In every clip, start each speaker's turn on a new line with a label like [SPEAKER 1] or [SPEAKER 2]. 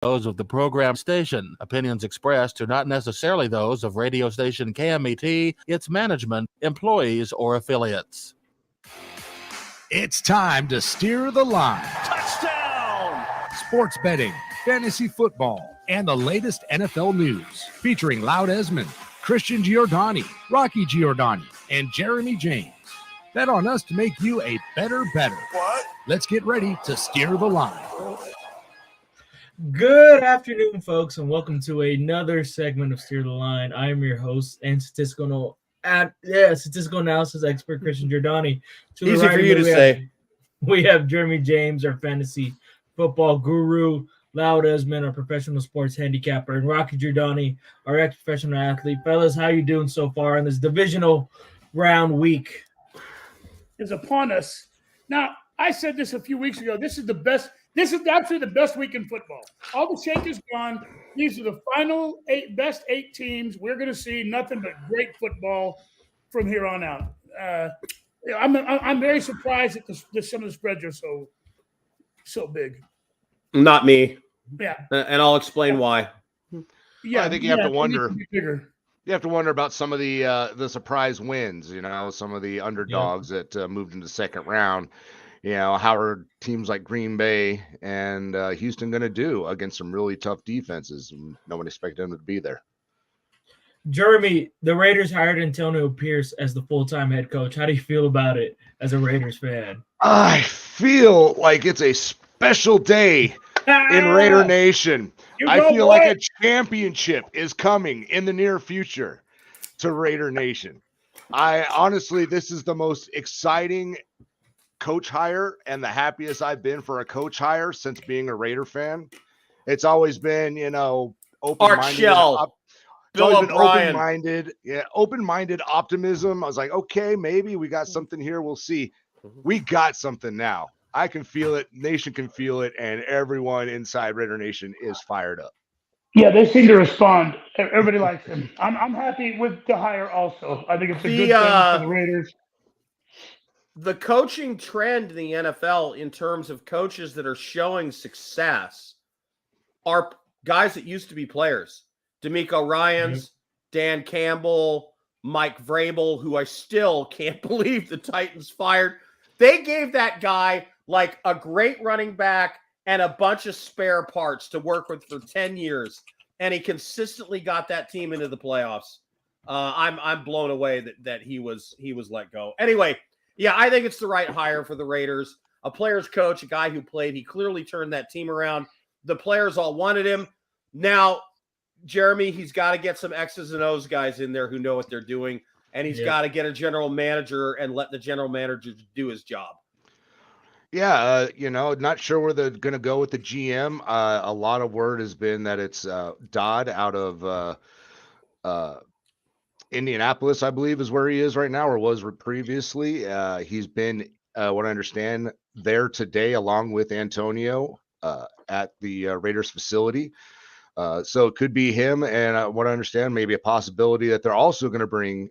[SPEAKER 1] those of the program station. Opinions expressed are not necessarily those of radio station KMET, its management, employees, or affiliates.
[SPEAKER 2] It's time to steer the line.
[SPEAKER 3] Touchdown!
[SPEAKER 2] Sports betting, fantasy football, and the latest NFL news. Featuring Loudesmon, Christian Giordani, Rocky Giordani, and Jeremy James. Bet on us to make you a better better.
[SPEAKER 3] What?
[SPEAKER 2] Let's get ready to steer the line.
[SPEAKER 4] Good afternoon, folks, and welcome to another segment of Steer the Line. I am your host and statistical analysis expert, Christian Giordani.
[SPEAKER 5] Easy for you to say.
[SPEAKER 4] We have Jeremy James, our fantasy football guru, Loudesmon, our professional sports handicapper, and Rocky Giordani, our ex-professional athlete. Fellas, how you doing so far in this divisional round week?
[SPEAKER 6] Is upon us. Now, I said this a few weeks ago. This is absolutely the best week in football. All the shake is gone. These are the final best eight teams. We're going to see nothing but great football from here on out. I'm very surprised that some of the spreads are so big.
[SPEAKER 5] Not me.
[SPEAKER 6] Yeah,
[SPEAKER 5] and I'll explain why.
[SPEAKER 6] Yeah,
[SPEAKER 7] I think you have to wonder.
[SPEAKER 6] You
[SPEAKER 7] have to wonder about some of the surprise wins. Some of the underdogs that moved into the second round. How are teams like Green Bay and Houston going to do against some really tough defenses? No one expected them to be there.
[SPEAKER 4] Jeremy, the Raiders hired Antonio Pierce as the full-time head coach. How do you feel about it as a Raiders fan?
[SPEAKER 7] I feel like it's a special day in Raider Nation. I feel like a championship is coming in the near future to Raider Nation. Honestly, this is the most exciting coach hire and the happiest I've been for a coach hire since being a Raider fan. It's always been, open-minded.
[SPEAKER 5] Bill O'Brien.
[SPEAKER 7] Open-minded optimism. I was like, okay, maybe we got something here. We'll see. We got something now. I can feel it. Nation can feel it, and everyone inside Raider Nation is fired up.
[SPEAKER 6] Yeah, they seem to respond. Everybody likes him. I'm happy with the hire also. I think it's a good thing for the Raiders.
[SPEAKER 5] The coaching trend in the NFL in terms of coaches that are showing success are guys that used to be players. D'Amico Ryans, Dan Campbell, Mike Vrabel, who I still can't believe the Titans fired. They gave that guy like a great running back and a bunch of spare parts to work with for 10 years, and he consistently got that team into the playoffs. I'm blown away that he was let go. Anyway, yeah, I think it's the right hire for the Raiders. A player's coach, a guy who played. He clearly turned that team around. The players all wanted him. Now, Jeremy, he's got to get some X's and O's guys in there who know what they're doing, and he's got to get a general manager and let the general manager do his job.
[SPEAKER 7] Yeah, not sure where they're going to go with the GM. A lot of word has been that it's Dodd out of Indianapolis, I believe, is where he is right now, or was previously. He's been, what I understand, there today along with Antonio at the Raiders facility. So it could be him, and what I understand, maybe a possibility that they're also going to bring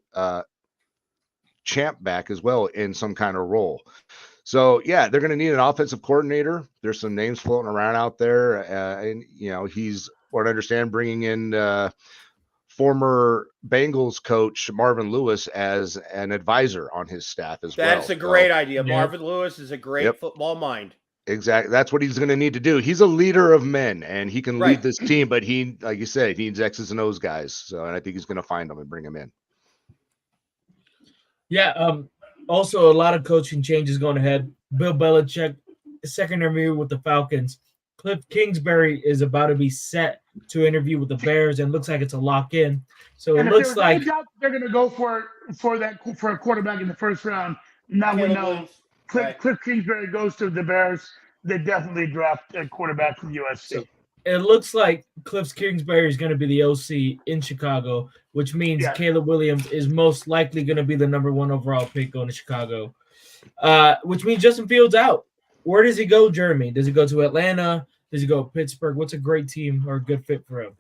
[SPEAKER 7] Champ back as well in some kind of role. So, yeah, they're going to need an offensive coordinator. There's some names floating around out there, and, he's, what I understand, bringing in former Bengals coach Marvin Lewis as an advisor on his staff as well.
[SPEAKER 5] That's a great idea. Marvin Lewis is a great football mind.
[SPEAKER 7] Exactly. That's what he's going to need to do. He's a leader of men, and he can lead this team, but he, like you said, he needs X's and O's guys. So, and I think he's going to find them and bring them in.
[SPEAKER 4] Yeah. Also, a lot of coaching changes going ahead. Bill Belichick, second interview with the Falcons. Cliff Kingsbury is about to be set to interview with the Bears, and looks like it's a lock-in. So it looks like
[SPEAKER 6] they're going to go for a quarterback in the first round. Now we know Cliff Kingsbury goes to the Bears. They definitely draft a quarterback from USC.
[SPEAKER 4] So it looks like Cliff Kingsbury is going to be the OC in Chicago, which means Caleb Williams is most likely going to be the number 1 overall pick going to Chicago, which means Justin Fields out. Where does he go, Jeremy? Does he go to Atlanta? Does he go to Pittsburgh? What's a great team or a good fit for him?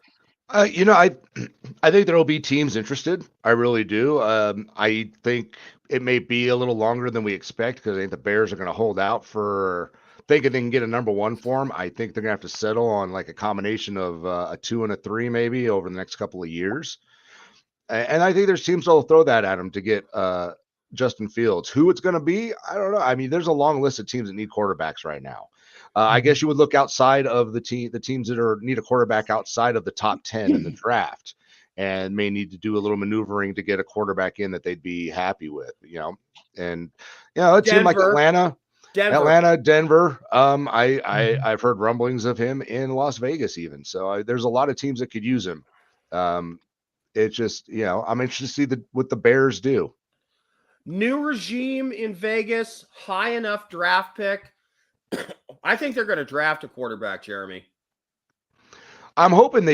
[SPEAKER 7] I think there will be teams interested. I really do. I think it may be a little longer than we expect because I think the Bears are going to hold out for thinking they can get a number 1 for him. I think they're gonna have to settle on like a combination of a 2 and a 3 maybe over the next couple of years. And I think there's teams that'll throw that at him to get Justin Fields. Who it's going to be, I don't know. I mean, there's a long list of teams that need quarterbacks right now. I guess you would look outside of the teams that need a quarterback outside of the top 10 in the draft, and may need to do a little maneuvering to get a quarterback in that they'd be happy with. And a team like Atlanta, Denver. I've heard rumblings of him in Las Vegas even. So there's a lot of teams that could use him. It's just, I'm interested to see what the Bears do.
[SPEAKER 5] New regime in Vegas, high enough draft pick. I think they're going to draft a quarterback, Jeremy.
[SPEAKER 7] I'm hoping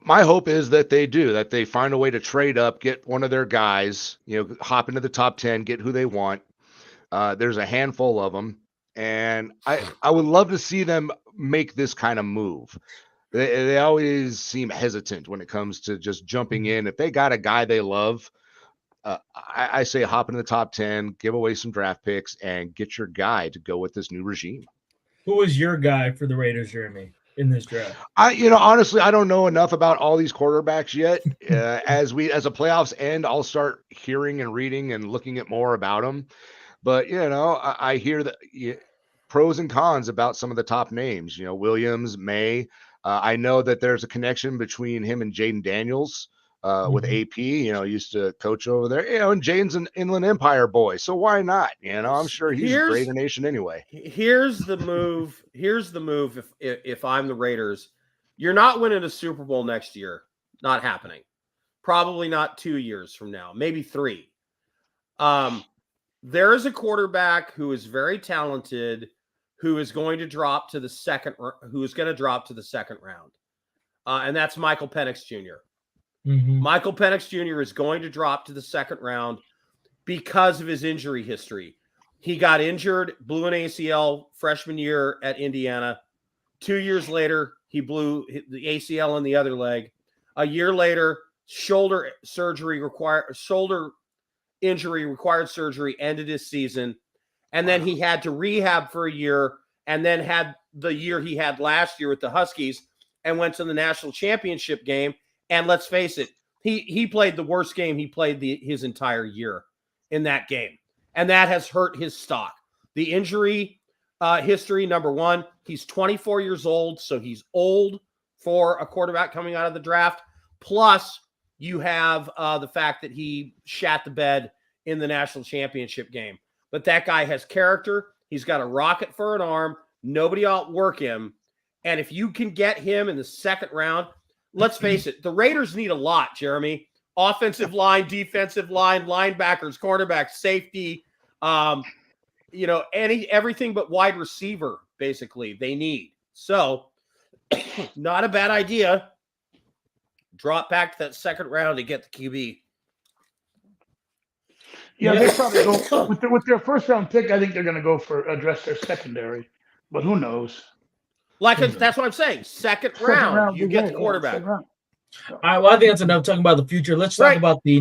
[SPEAKER 7] my hope is that they find a way to trade up, get one of their guys, hop into the top 10, get who they want. There's a handful of them. And I would love to see them make this kind of move. They always seem hesitant when it comes to just jumping in. If they got a guy they love, I say hop into the top 10, give away some draft picks, and get your guy to go with this new regime.
[SPEAKER 4] Who is your guy for the Raiders, Jeremy, in this draft?
[SPEAKER 7] Honestly, I don't know enough about all these quarterbacks yet. As a playoffs end, I'll start hearing and reading and looking at more about them. But I hear the pros and cons about some of the top names. Williams, May. I know that there's a connection between him and Jaden Daniels with AP. Used to coach over there. And Jaden's an Inland Empire boy, so why not? I'm sure he's a Raider Nation anyway.
[SPEAKER 5] Here's the move. If I'm the Raiders, you're not winning a Super Bowl next year. Not happening. Probably not 2 years from now. Maybe 3. There is a quarterback who is very talented, who is going to drop to the second round. And that's Michael Penix Jr.
[SPEAKER 4] Mm-hmm.
[SPEAKER 5] Michael Penix Jr. is going to drop to the second round because of his injury history. He got injured, blew an ACL freshman year at Indiana. 2 years later, he blew the ACL in the other leg. A year later, shoulder injury required surgery, ended his season. And then he had to rehab for a year, and then had the year he had last year with the Huskies and went to the national championship game. And let's face it, he played the worst game he played his entire year in that game. And that has hurt his stock. The injury history, number one, he's 24 years old, so he's old for a quarterback coming out of the draft. Plus, you have the fact that he shat the bed in the national championship game. But that guy has character. He's got a rocket for an arm. Nobody outwork him. And if you can get him in the second round, let's face it, the Raiders need a lot, Jeremy. Offensive line, defensive line, linebackers, cornerbacks, safety, everything but wide receiver, basically, they need. So, not a bad idea. Drop back to that second round to get the QB.
[SPEAKER 6] Yeah, they probably go with their first round pick. I think they're going to go for address their secondary, but who knows?
[SPEAKER 5] That's what I'm saying. Second round you get the quarterback.
[SPEAKER 4] All right, well, I think that's enough talking about the future. Let's talk about the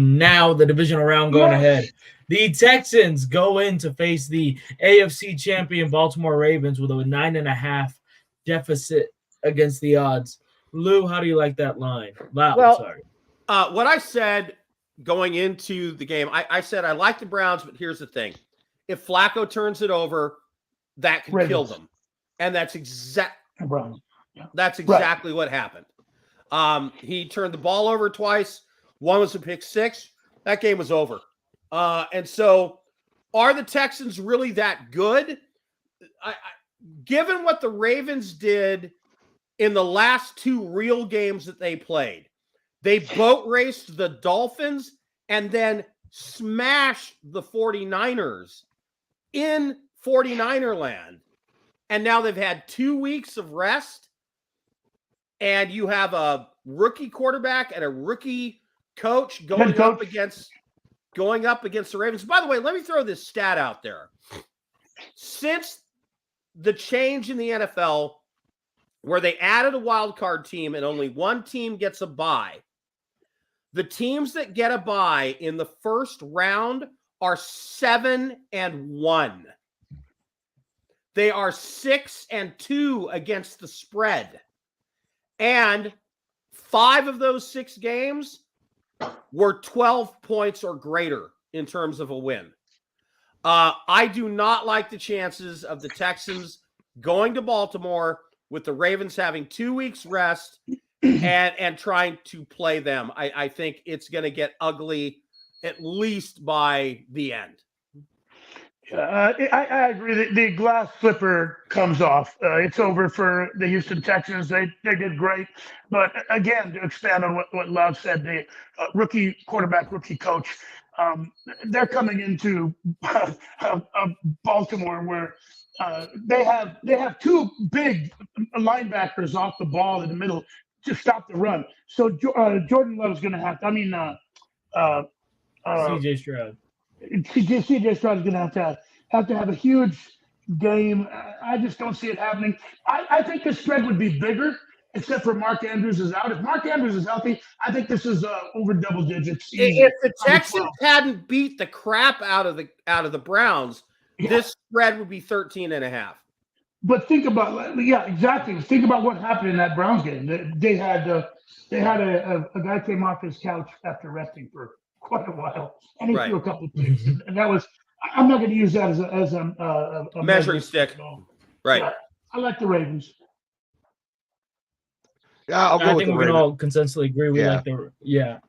[SPEAKER 4] divisional round going ahead. The Texans go in to face the AFC champion Baltimore Ravens with a 9.5 deficit against the odds. Lou, how do you like that line?
[SPEAKER 5] What I said going into the game, I said I like the Browns, but here's the thing. If Flacco turns it over, that could kill them. And that's exactly what happened. He turned the ball over twice. One was a pick six. That game was over. And so are the Texans really that good? Given what the Ravens did in the last 2 real games that they played, they boat raced the Dolphins and then smashed the 49ers in 49er land. And now they've had 2 weeks of rest. And you have a rookie quarterback and a rookie coach going up against the Ravens. By the way, let me throw this stat out there. Since the change in the NFL, where they added a wild card team and only one team gets a bye, the teams that get a bye in the first round are 7-1. They are 6-2 against the spread. And 5 of those 6 games were 12 points or greater in terms of a win. I do not like the chances of the Texans going to Baltimore with the Ravens having 2 weeks rest and trying to play them. I think it's going to get ugly at least by the end.
[SPEAKER 3] I agree. The glass slipper comes off. It's over for the Houston Texans. They did great. But again, to expand on what Loud said, the rookie quarterback, rookie coach, they're coming into Baltimore where they have 2 big linebackers off the ball in the middle to stop the run. So Jordan Love's going to have to.
[SPEAKER 4] CJ Stroud.
[SPEAKER 3] CJ Stroud is going to have a huge game. I just don't see it happening. I think the spread would be bigger, except for Mark Andrews is out. If Mark Andrews is healthy, I think this is over double digits. Easy.
[SPEAKER 5] If the Texans hadn't beat the crap out of the Browns, this spread would be 13.5.
[SPEAKER 3] But think about, exactly. Think about what happened in that Browns game. They had a guy came off his couch after resting for quite a while, and he threw a couple of picks, and that was. I'm not going to use that as a
[SPEAKER 5] measuring stick. Right.
[SPEAKER 3] Yeah, I like the Ravens.
[SPEAKER 7] Yeah, I'll go
[SPEAKER 4] I
[SPEAKER 7] with
[SPEAKER 4] think
[SPEAKER 7] the
[SPEAKER 4] we can
[SPEAKER 7] Ravens.
[SPEAKER 4] all consensually agree we like the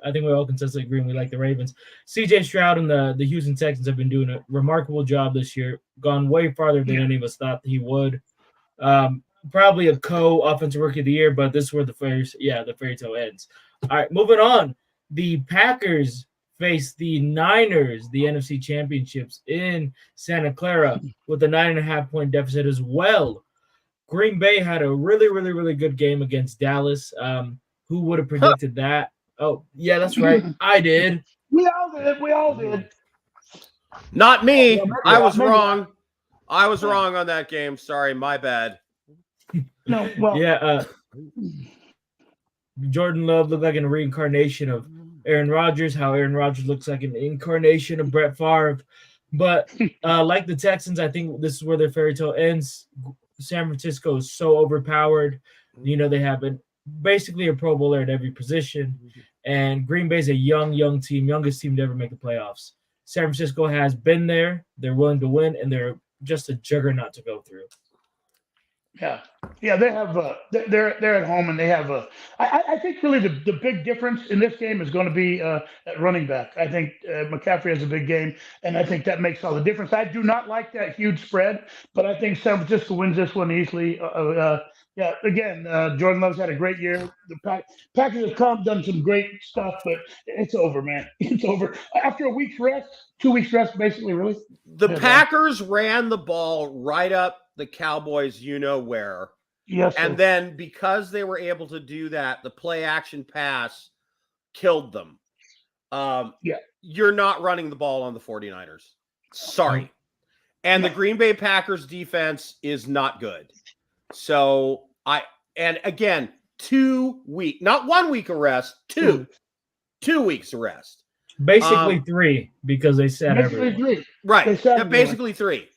[SPEAKER 4] I think we all consensually agree we like the Ravens. CJ Stroud and the Houston Texans have been doing a remarkable job this year, gone way farther than any of us thought he would. Probably a co-offensive rookie of the year, but this is where the fairy tale ends. All right, moving on. The Packers face the Niners, the NFC Championships in Santa Clara with a 9.5-point deficit as well. Green Bay had a really, really, really good game against Dallas. Who would have predicted that? Oh, yeah, that's right. I did.
[SPEAKER 3] We all did.
[SPEAKER 5] Not me. I was wrong. I was wrong on that game. Sorry, my bad.
[SPEAKER 3] No, well,
[SPEAKER 4] Jordan Love looked like a reincarnation of Aaron Rodgers, how Aaron Rodgers looks like an incarnation of Brett Favre. But like the Texans, I think this is where their fairy tale ends. San Francisco is so overpowered. You know, they have basically a Pro Bowler at every position. And Green Bay's a young team, youngest team to ever make the playoffs. San Francisco has been there. They're willing to win, and they're just a juggernaut to go through.
[SPEAKER 3] Yeah, they have. They're at home, and they have a. I think really the big difference in this game is going to be at running back. I think McCaffrey has a big game, and I think that makes all the difference. I do not like that huge spread, but I think San Francisco wins this one easily. Again, Jordan Love's had a great year. The Packers have done some great stuff, but it's over, man. It's over after a week's rest, 2 weeks rest, basically. Really,
[SPEAKER 5] the Packers ran the ball right up the Cowboys, where.
[SPEAKER 3] Yes.
[SPEAKER 5] And then because they were able to do that, the play action pass killed them. You're not running the ball on the 49ers. Sorry. And the Green Bay Packers defense is not good. So and again, 2 weeks, not 1 week of rest, 2 weeks of rest.
[SPEAKER 4] Basically 3 because they sat everyone.
[SPEAKER 3] 3.
[SPEAKER 5] Right. Basically 3.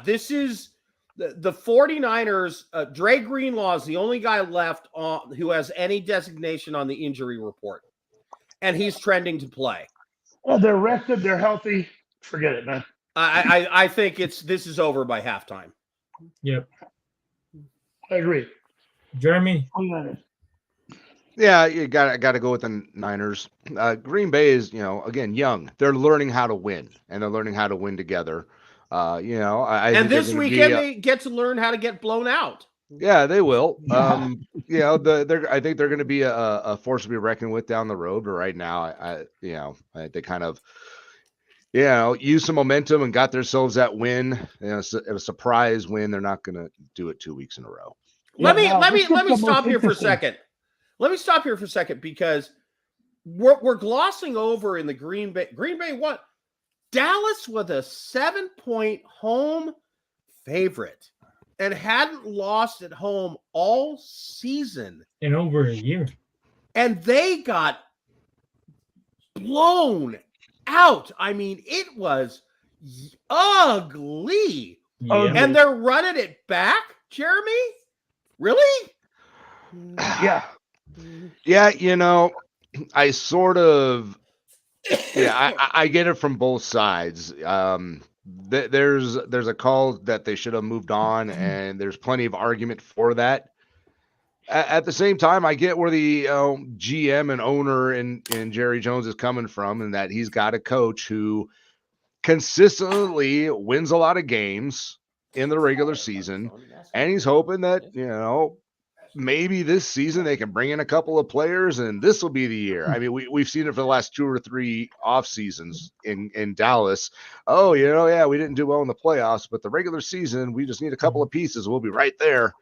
[SPEAKER 5] This is the 49ers. Dre Greenlaw is the only guy left who has any designation on the injury report, and he's trending to play.
[SPEAKER 3] Well, they're rested. They're healthy. Forget it, man.
[SPEAKER 5] I think this is over by halftime.
[SPEAKER 4] Yep.
[SPEAKER 3] I agree.
[SPEAKER 4] Jeremy?
[SPEAKER 7] Yeah, you got to go with the Niners. Green Bay is, again, young. They're learning how to win, and they're learning how to win together. I
[SPEAKER 5] and this weekend they get to learn how to get blown out.
[SPEAKER 7] Yeah, they will. I think they're going to be a force to be reckoned with down the road. But right now, they kind of, use some momentum and got themselves that win. A surprise win. They're not going to do it 2 weeks in a row.
[SPEAKER 5] Let me stop here for a second. Let me stop here for a second because we're glossing over in the Green Bay won. Dallas was a 7-point home favorite and hadn't lost at home all season.
[SPEAKER 4] In over a year.
[SPEAKER 5] And they got blown out. I mean, it was ugly. And they're running it back, Jeremy? Really?
[SPEAKER 3] Yeah.
[SPEAKER 7] Yeah, I sort of I get it from both sides. There's a call that they should have moved on, and there's plenty of argument for that. At the same time, I get where the GM and owner and Jerry Jones is coming from, and that he's got a coach who consistently wins a lot of games in the regular season, and he's hoping that maybe this season they can bring in a couple of players and this will be the year. I mean, we've seen it for the last 2 or 3 off seasons in Dallas. Oh, we didn't do well in the playoffs, but the regular season, we just need a couple of pieces. We'll be right there.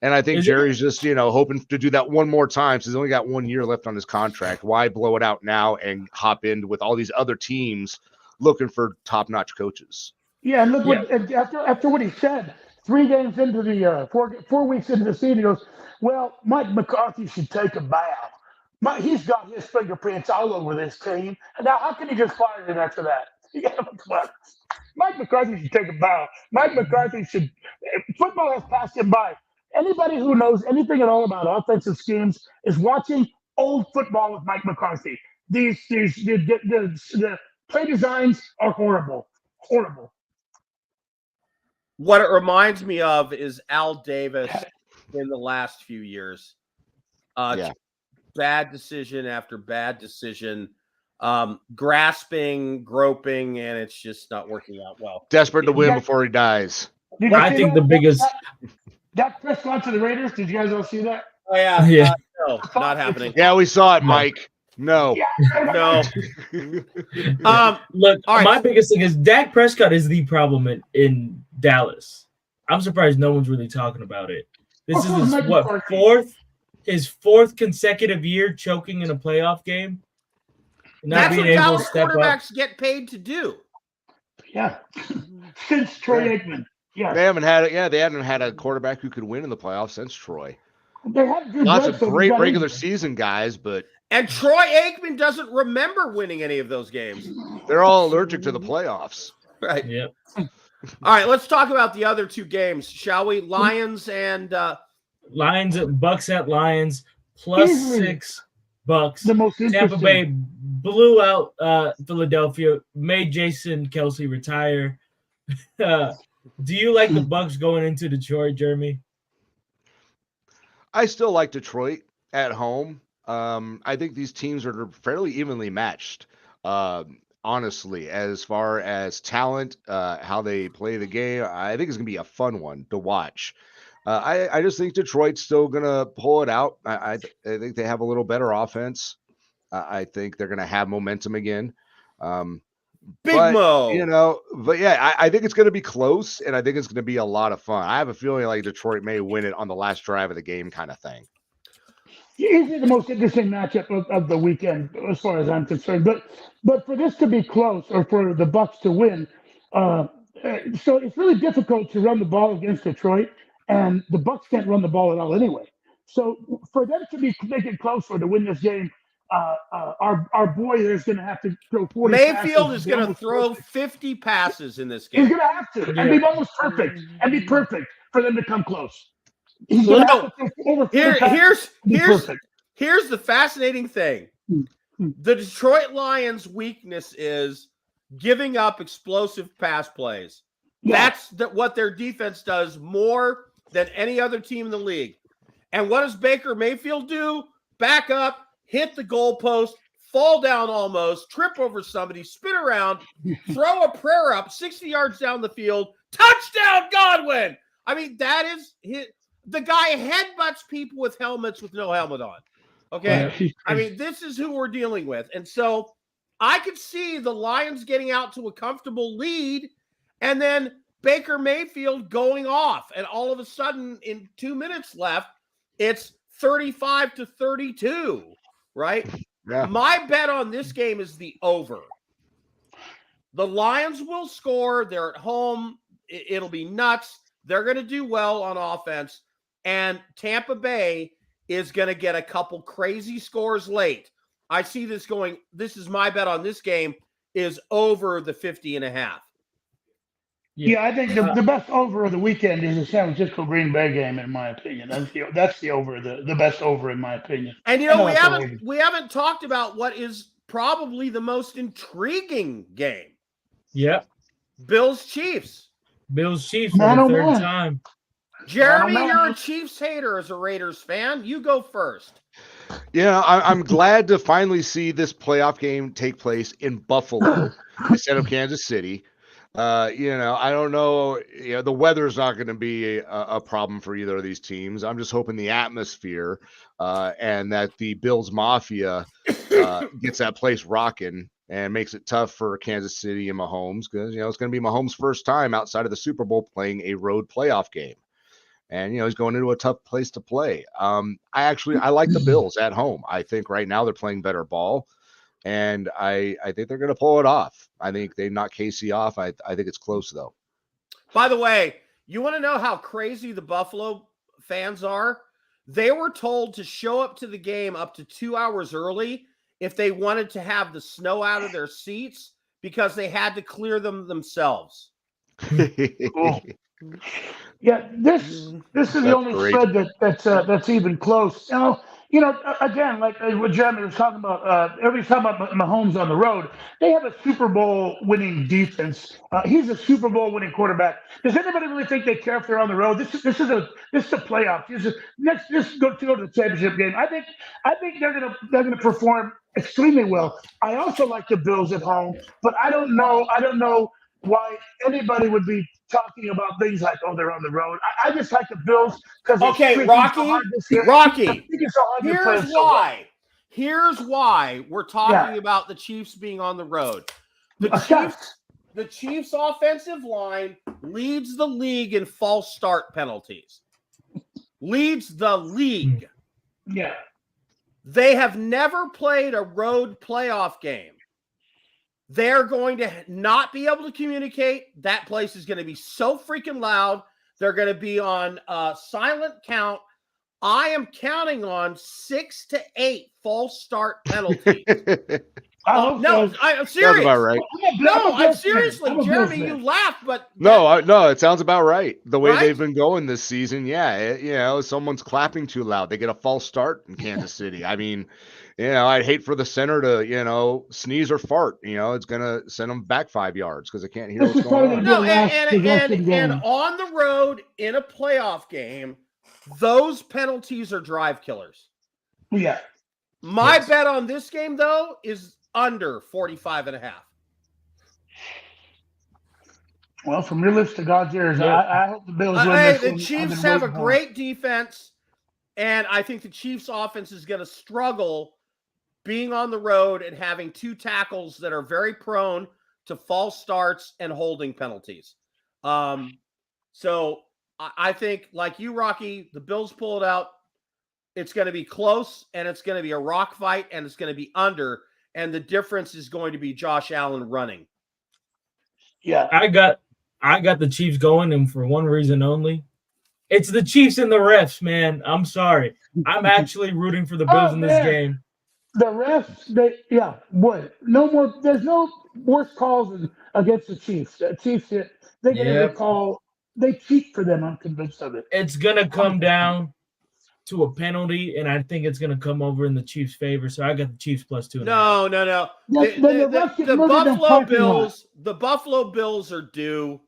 [SPEAKER 7] And I think Jerry's just, hoping to do that one more time. So he's only got 1 year left on his contract. Why blow it out now and hop in with all these other teams looking for top-notch coaches?
[SPEAKER 3] Yeah, and look, after what he said, 3 games into the 4 weeks into the season, he goes, well, Mike McCarthy should take a bow. He's got his fingerprints all over this team. And now how can he just fire him after that? Mike McCarthy should take a bow. Mike McCarthy should – football has passed him by. Anybody who knows anything at all about offensive schemes is watching old football with Mike McCarthy. The play designs are horrible. Horrible.
[SPEAKER 5] What it reminds me of is Al Davis in the last few years. Bad decision after bad decision, grasping, groping, and it's just not working out well.
[SPEAKER 7] Desperate to win before he dies.
[SPEAKER 4] I think the biggest...
[SPEAKER 3] That press conference of the Raiders, did you guys all see that?
[SPEAKER 5] Oh, yeah. No, not happening.
[SPEAKER 7] Yeah, we saw it, Mike. No.
[SPEAKER 5] No.
[SPEAKER 4] Look,
[SPEAKER 5] all right.
[SPEAKER 4] My biggest thing is Dak Prescott is the problem in Dallas. I'm surprised no one's really talking about it. This is his fourth consecutive year choking in a playoff game.
[SPEAKER 5] That's what Dallas quarterbacks get paid to do.
[SPEAKER 3] Yeah. Since Troy Aikman. Yeah.
[SPEAKER 7] They haven't had a quarterback who could win in the playoffs since Troy.
[SPEAKER 3] They had
[SPEAKER 7] lots of great regular season guys, but
[SPEAKER 5] and Troy Aikman doesn't remember winning any of those games.
[SPEAKER 7] They're all allergic to the playoffs.
[SPEAKER 5] Right.
[SPEAKER 4] Yep.
[SPEAKER 5] All right, let's talk about the other 2 games, shall we? Lions and
[SPEAKER 4] Bucks at Lions +6 Bucks.
[SPEAKER 3] The most
[SPEAKER 4] Tampa Bay blew out Philadelphia, made Jason Kelsey retire. Do you like the Bucks going into Detroit, Jeremy?
[SPEAKER 7] I still like Detroit at home. I think these teams are fairly evenly matched, honestly, as far as talent, how they play the game. I think it's going to be a fun one to watch. I just think Detroit's still going to pull it out. I think they have a little better offense. I think they're going to have momentum again.
[SPEAKER 5] Mo.
[SPEAKER 7] But yeah, I think it's going to be close, and I think it's going to be a lot of fun. I have a feeling like Detroit may win it on the last drive of the game kind of thing.
[SPEAKER 3] Easily the most interesting matchup of the weekend, as far as I'm concerned. But for this to be close, or for the Bucks to win, so it's really difficult to run the ball against Detroit, and the Bucks can't run the ball at all anyway. So for them to make it close or to win this game, our boy is going to have to throw 40
[SPEAKER 5] Mayfield is going to throw 50 passes in this game.
[SPEAKER 3] He's going to have to, and be almost perfect, and be perfect for them to come close. He's going to have to throw over 50
[SPEAKER 5] here's the fascinating thing. The Detroit Lions' weakness is giving up explosive pass plays.
[SPEAKER 3] Yeah.
[SPEAKER 5] That's what their defense does more than any other team in the league. And what does Baker Mayfield do? Back up, hit the goalpost, fall down almost, trip over somebody, spin around, throw a prayer up 60 yards down the field, touchdown Godwin. I mean, that is the guy headbutts people with helmets with no helmet on. Okay. I mean, this is who we're dealing with. And so I could see the Lions getting out to a comfortable lead and then Baker Mayfield going off. And all of a sudden, in 2 minutes left, it's 35-32, right?
[SPEAKER 7] Yeah.
[SPEAKER 5] My bet on this game is the over. The Lions will score. They're at home. It'll be nuts. They're going to do well on offense. And Tampa Bay is going to get a couple crazy scores late. I see this going, this is my bet on this game, is over the 50.5.
[SPEAKER 3] Yeah, I think the best over of the weekend is the San Francisco Green Bay game, in my opinion. That's the over, the best over, in my opinion.
[SPEAKER 5] And we haven't talked about what is probably the most intriguing game.
[SPEAKER 4] Yep.
[SPEAKER 5] Bills Chiefs
[SPEAKER 4] for the third time.
[SPEAKER 5] Jeremy, you're a Chiefs hater as a Raiders fan. You go first.
[SPEAKER 7] Yeah, I'm glad to finally see this playoff game take place in Buffalo instead of Kansas City. I don't know. The weather's not going to be a problem for either of these teams. I'm just hoping the atmosphere and that the Bills Mafia gets that place rocking and makes it tough for Kansas City and Mahomes because, it's going to be Mahomes' first time outside of the Super Bowl playing a road playoff game. And, he's going into a tough place to play. I like the Bills at home. I think right now they're playing better ball. And I think they're going to pull it off. I think they knock KC off. I think it's close, though.
[SPEAKER 5] By the way, you want to know how crazy the Buffalo fans are? They were told to show up to the game up to 2 hours early if they wanted to have the snow out of their seats because they had to clear them themselves.
[SPEAKER 3] Cool. Yeah, this is the only spread that's even close. Again, like what Jeremy was talking about, every time Mahomes on the road, they have a Super Bowl winning defense. He's a Super Bowl winning quarterback. Does anybody really think they care if they're on the road? This is a playoff. Let's go to the championship game. I think they're gonna perform extremely well. I also like the Bills at home, but I don't know why anybody would be talking about things like, oh, they're on the road. I just like the Bills because
[SPEAKER 5] Rocky. Here's why we're talking about the Chiefs being on the road. The Chiefs offensive line leads the league in false start penalties. Leads the league.
[SPEAKER 3] Yeah.
[SPEAKER 5] They have never played a road playoff game. They're going to not be able to communicate. That place is going to be so freaking loud. They're going to be on silent count. I am counting on 6 to 8 false start penalties. I'm serious.
[SPEAKER 7] Sounds about right.
[SPEAKER 5] I'm seriously, Jeremy, you laugh, but
[SPEAKER 7] no, it sounds about right. The way they've been going this season, someone's clapping too loud. They get a false start in Kansas City. I mean, I'd hate for the center to, sneeze or fart. It's gonna send them back 5 yards because they can't hear what's going on.
[SPEAKER 5] No, and on the road in a playoff game, those penalties are drive killers.
[SPEAKER 3] Yeah.
[SPEAKER 5] My bet on this game, though, is under 45.5.
[SPEAKER 3] Well, from your lips to God's ears, I hope the Bills win this
[SPEAKER 5] one. The Chiefs have a great defense, and I think the Chiefs' offense is going to struggle being on the road and having 2 tackles that are very prone to false starts and holding penalties. So I think, like you, Rocky, the Bills pull it out. It's going to be close, and it's going to be a rock fight, and it's going to be under. And the difference is going to be Josh Allen running.
[SPEAKER 3] Yeah,
[SPEAKER 4] I got the Chiefs going, and for one reason only. It's the Chiefs and the refs, man. I'm sorry. I'm actually rooting for the Bills in this game.
[SPEAKER 3] The refs, no more. There's no worse calls against the Chiefs. The Chiefs, they get a call. They cheat for them. I'm convinced of it.
[SPEAKER 4] It's gonna come down to a penalty, and I think it's going to come over in the Chiefs' favor. So I got the Chiefs +2.5.
[SPEAKER 5] No. The Buffalo Bills are due,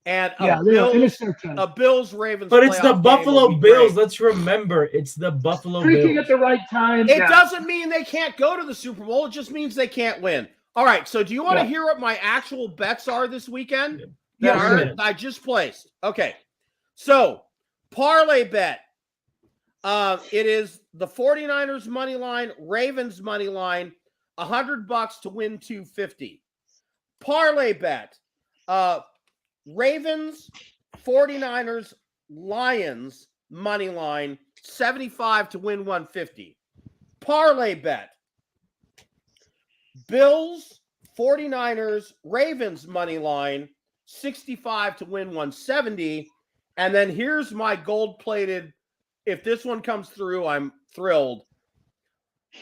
[SPEAKER 5] and a Bills Ravens.
[SPEAKER 4] But it's the Buffalo Bills. Let's remember, it's the Buffalo Bills.
[SPEAKER 3] At the right time.
[SPEAKER 5] It doesn't mean they can't go to the Super Bowl. It just means they can't win. All right. So do you want to hear what my actual bets are this weekend? I just placed. Okay. So parlay bet. It is the 49ers money line, Ravens money line, $100 to win $250. Parlay bet. Ravens, 49ers, Lions money line, 75 to win 150. Parlay bet. Bills, 49ers, Ravens money line, 65 to win 170. And then here's my gold-plated. If this one comes through, I'm thrilled.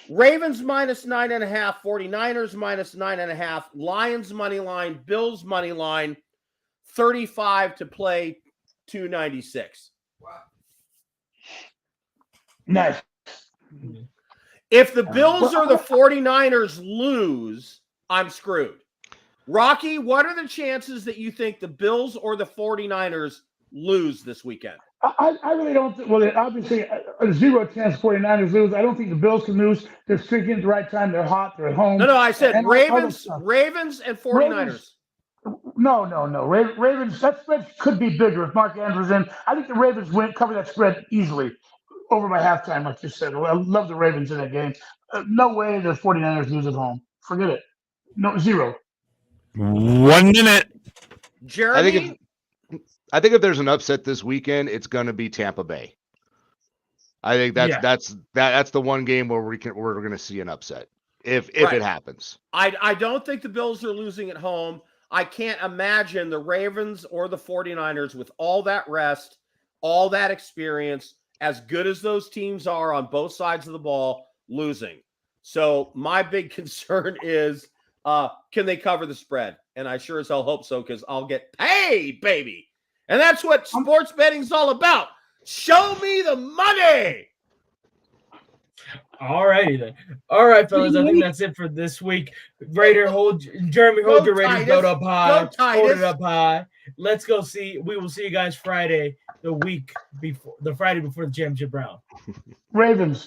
[SPEAKER 5] Ravens -9.5, 49ers -9.5, Lions money line, Bills money line, 35 to play 296.
[SPEAKER 3] Nice.
[SPEAKER 5] If the Bills or the 49ers lose, I'm screwed. Rocky, what are the chances that you think the Bills or the 49ers lose this weekend?
[SPEAKER 3] I really don't. Well, obviously, a 0 chance 49ers lose. I don't think the Bills can lose. They're streaking at the right time. They're hot. They're at home.
[SPEAKER 5] No, I said
[SPEAKER 3] and
[SPEAKER 5] Ravens and 49ers.
[SPEAKER 3] No. Ravens, that spread could be bigger if Mark Andrews in. I think the Ravens cover that spread easily over by halftime, like you said. I love the Ravens in that game. No way the 49ers lose at home. Forget it. No, 0.
[SPEAKER 8] 1 minute.
[SPEAKER 5] Jeremy?
[SPEAKER 7] I think if there's an upset this weekend, it's going to be Tampa Bay. I think that's the one game where we're going to see an upset if it happens.
[SPEAKER 5] I don't think the Bills are losing at home. I can't imagine the Ravens or the 49ers with all that rest, all that experience, as good as those teams are on both sides of the ball, losing. So my big concern is, can they cover the spread? And I sure as hell hope so, because I'll get paid, baby. And that's what sports betting's all about. Show me the money.
[SPEAKER 4] All righty then. All right, fellas. I think that's it for this week. Jeremy, hold your Raiders belt up high. Hold it up high. Let's go see. We will see you guys Friday, the Friday before the championship round.
[SPEAKER 3] Ravens.